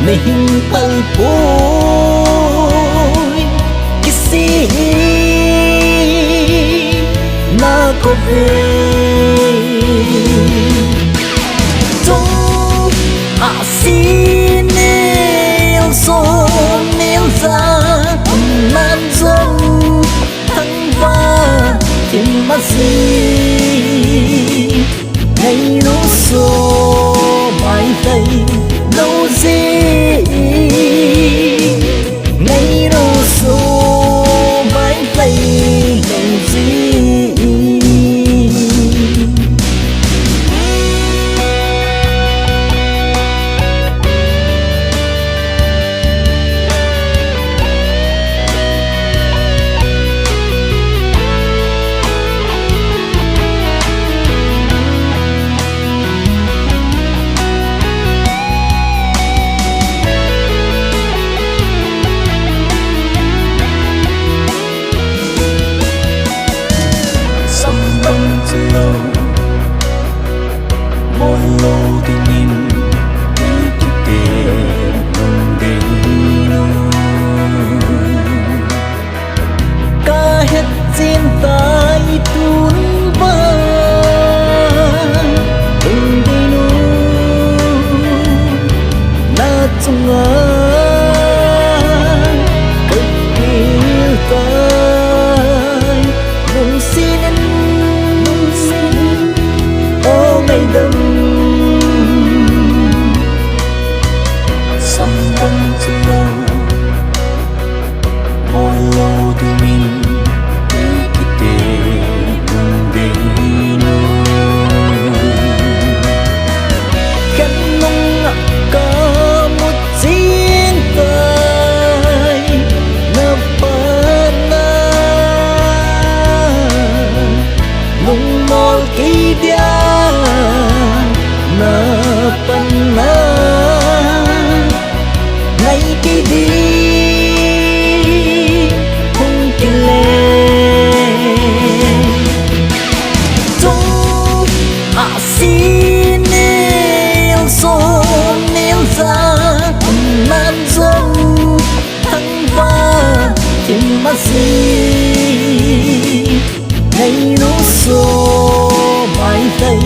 mình bận bối cái gì nó có về trong xin yêu số nếu ra man dông thăng va thì mất gì ngày nó số mãi đây lâu gì ngày nó số mãi đây lâu gì mỗi lâu thì nhìn đi chút tiền không đến ca hết trên tay tuôn vỡ đừng đi nu na chung ai cực yêu tay nung xin ô ngày đêm mỗi lâu thì mình đi cái tiền đừng đi khăn nông có một chiến tay ngập na nung mol kỳ dia na panna ngày kỳ đi xin yêu số nếu ra man dông thăng va thì mất gì ngày nó số mãi đây